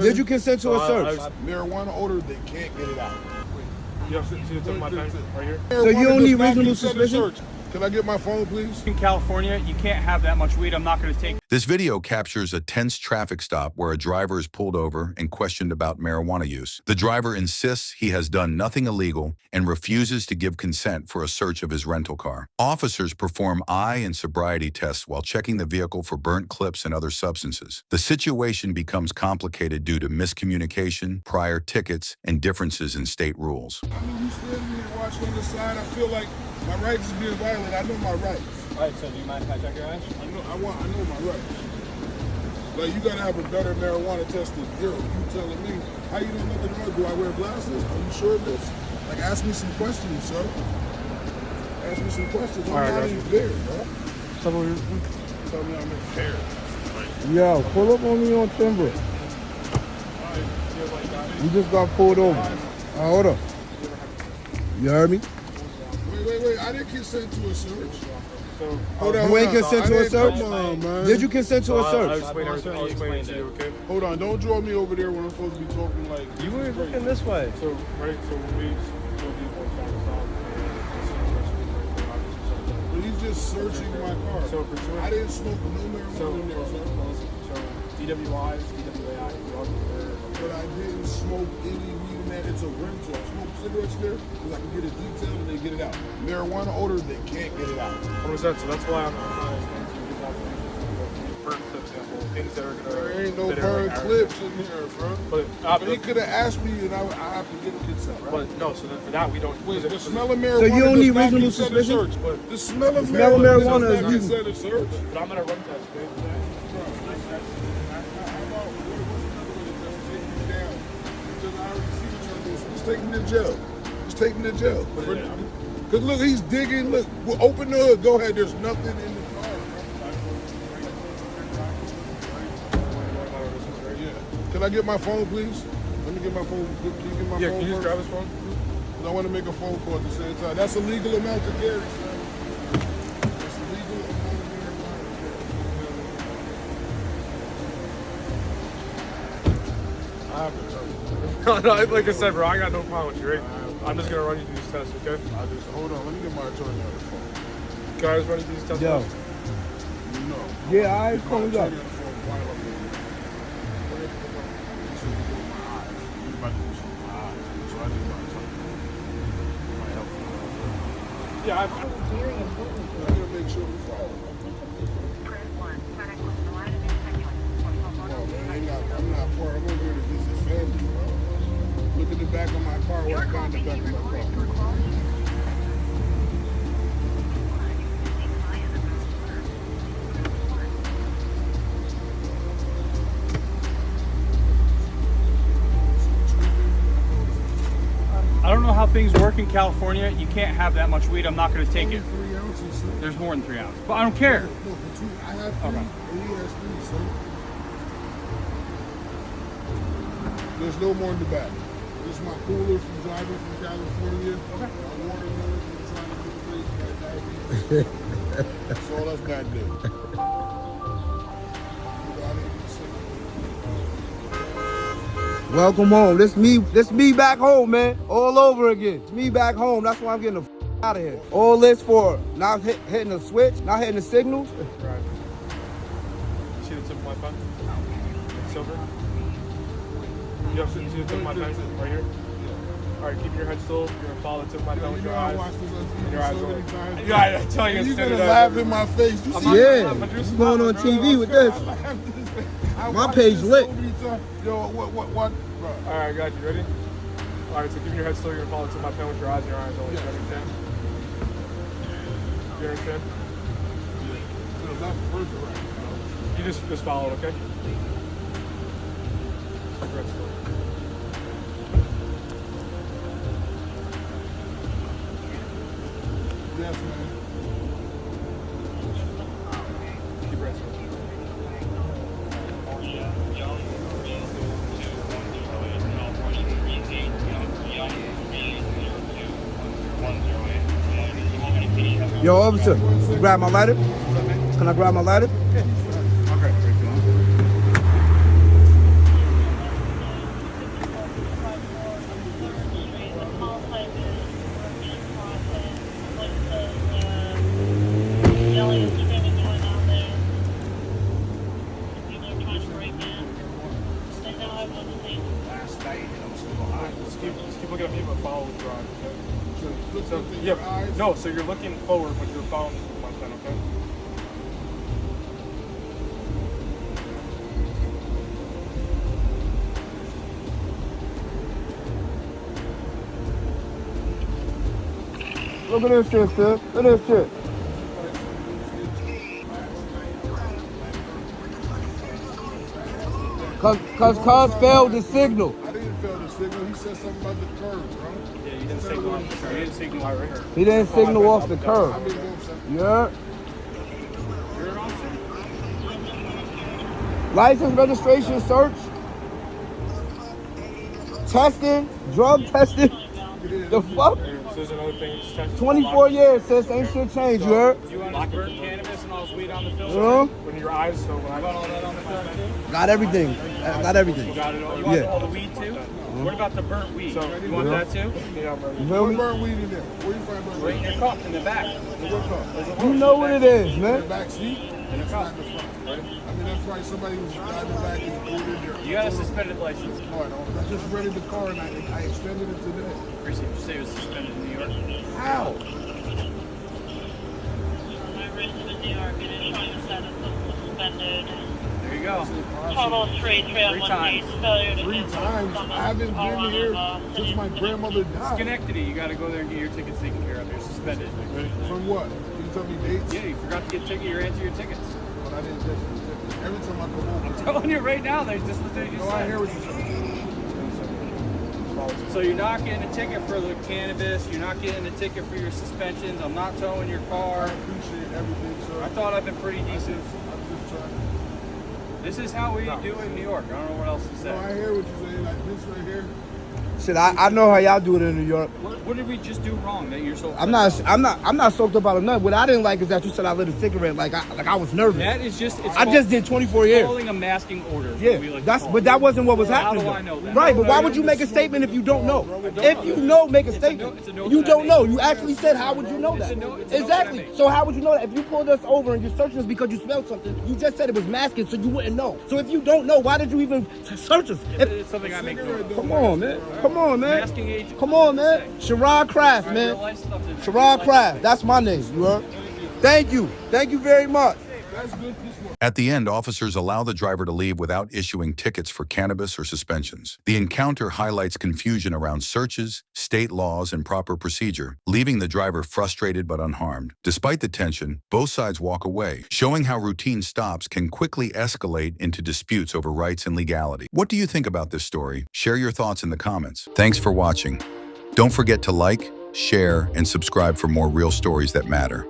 Did you consent to a search? Marijuana odor, they can't get it out. You have to see the tip of my pen right here. So you don't need reasonable suspicion? Can I get my phone, please? In California, you can't have that much weed. I'm not going to take. This video captures a tense traffic stop where a driver is pulled over and questioned about marijuana use. The driver insists he has done nothing illegal and refuses to give consent for a search of his rental car. Officers perform eye and sobriety tests while checking the vehicle for burnt clips and other substances. The situation becomes complicated due to miscommunication, prior tickets, and differences in state rules. I mean, you standing here watching on the side, I feel like my rights is being violated. I know my rights. All right, so do you mind if I check your eyes? I know my rights. Like, you gotta have a better marijuana test than you. You telling me how you know nothing wrong? Do I wear glasses? Are you sure of this? Like, ask me some questions, sir. Ask me some questions. I'm not impaired, bro. Tell me I'm impaired. Yo, pull up on me on Timber. You just got pulled over. Hold up. You heard me? Wait. I didn't consent to a search. Hold on. You ain't consent to a search? Come on, man. Did you consent to a search? I'll explain everything. I'll explain it to you, okay? Hold on. Don't draw me over there when I'm supposed to be talking like... You were looking this way. So, right, so when we go But he's just searching my car. So, I didn't smoke no marijuana in there, sir. So, DWIs, DWAI, but I didn't smoke any weed in that. It's a rental. I smoke cigarettes there because I can get it detailed and they get it out. Marijuana odor, they can't get it out. 100%. So that's why I'm trying to explain to you these observations. Burn clips, things that are going to... There ain't no burn clips in here, bro. But he could have asked me and I have to get a consent, right? But no, so then for that we don't... Wait, the smell of marijuana so you don't need does not reasonable consent a suspicion? search, but the smell of marijuana does not consent a search. But I'm going to run test, okay? Take me to jail. Just take me to jail. Because look, he's digging. Look, we'll open the hood. Go ahead. There's nothing in the car. Yeah. Can I get my phone, please? Let me get my phone. Can you get my phone? Yeah, can you just grab his phone? I want to make a phone call at the same time. That's a legal amount to carry, sir. That's a legal amount of marijuana. I have to tell you. No, like I said, bro, I got no problem with you, right? I'm just gonna run you through these tests, okay? Hold on, let me get my attorney on the phone. Can I just run you through these tests? Yo. No. Yeah, I call you up. Yeah, I'm gonna make sure we follow. I'm not poor. I'm over here to visit family, bro. Look at the back of my car. What's behind the back of my car? I don't know how things work in California. You can't have that much weed. I'm not going to take it. 3 ounces, sir. There's more than 3 ounces. But I don't care. No, I have 3. Okay. And he has 3, sir. There's no more in the back. This is my cooler from driving from California. Okay. My watermelon from trying to get the place by diabetes. That's all that's back there. Welcome home. This me back home, man. All over again. It's me back home. That's why I'm getting the out of here. All this for not hitting the switch, not hitting the signals. Right. You see the tip of my pen? It's silver. You have to see the tip of my pen right here? All right, keep your head still. You're going to follow the tip of my pen with your eyes. And your eyes open. Yeah, I'm telling you. You're going to laugh in my face. You see Yeah, you going on TV with this. My page lit. Yo, what? Bro. All right, I got you. Ready? All right, so keep your head still. You're going to follow the tip of my pen with your eyes and your eyes only. You understand? You understand? You just follow it, okay? Yes, man. Keep resting. Yo, officer, grab my lighter. Can I grab my lighter? Okay. Last night, and I'm still alive. Just keep looking at me, but follow the drive, okay? Look So, in yeah, your eyes. no, so you're looking forward, but you're following my pen, okay? Look at this shit, sis. Look at this shit. Cuz failed the signal. I didn't fail the signal. He said something about the curve, bro. Yeah, you didn't signal off the curb. You didn't signal right here. He didn't signal off the I've curb. been going something. Yeah. You're an officer? License, registration, search. Testing, drug testing. The fuck? So there's another thing. Just check. 24 years, sis. Ain't shit changed, you heard? You want to burn cannabis and all this weed on the film? Yeah. When your eyes, so when I Got all that on the film too? Got everything. Got everything. got it all. You want Yeah. all the weed too? What about the burnt weed? So, You want yeah. that too? Yeah, I'm ready. You feel What me? burn weed in there? Where you find burn Right in weed? your cup in the back. In what car? You know what it is, In man. the back seat? In the It's cup. not in the front, right? I mean, that's right. Somebody was driving back and pulled in there. You got a suspended license. No, I don't. I just rented the car and I extended it today. Appreciate you say it was suspended in New York. How? There you go. Total 331 times. failure to 3 cancel times. I haven't been here since my grandmother died. Schenectady, you got to go there and get your tickets taken care of. They're suspended. From what? Can you tell me dates? Yeah, you forgot to get your answer your tickets. But I didn't get the ticket. Every time I come over. I'm telling you right now, they just what they just No, I hear said. what you're saying. So you're not getting a ticket for the cannabis. You're not getting a ticket for your suspensions. I'm not towing your I car. appreciate everything, sir. I thought I've been pretty decent. I'm just trying. This is how we do it in New York. I don't know what else to No, I say. hear what you're saying. Like this right here. Shit, I know how y'all do it in New York. What did we just do wrong that you're so? I'm not soaked up out of nothing. What I didn't like is that you said I lit a cigarette like I was nervous. That is just. It's I just did 24 years. calling a masking order. Yeah, we like to that's call but it. that wasn't what was How happening. do though. I know that? Right, but why No, would you make a statement if you don't know? don't If you know, make a It's a statement. note- it's a note You that I don't know. made. You actually said, how would you know It's that? a note- it's a note that I Exactly. made. So how would you know that? If you pulled us over and you're searching us because you smelled something, you just said it was masking, so you wouldn't know. So if you don't know, why did you even search us? It's something I make note of. Come on, man. Come on, man. Masking agent. Come on, man. Sherrod Craft, Real man. life stuff to- Sherrod Craft. That's my name. You heard? Thank you. Thank you very much. That's good. This one. At the end, officers allow the driver to leave without issuing tickets for cannabis or suspensions. The encounter highlights confusion around searches, state laws, and proper procedure, leaving the driver frustrated but unharmed. Despite the tension, both sides walk away, showing how routine stops can quickly escalate into disputes over rights and legality. What do you think about this story? Share your thoughts in the comments. Thanks for watching. Don't forget to like, share, and subscribe for more real stories that matter.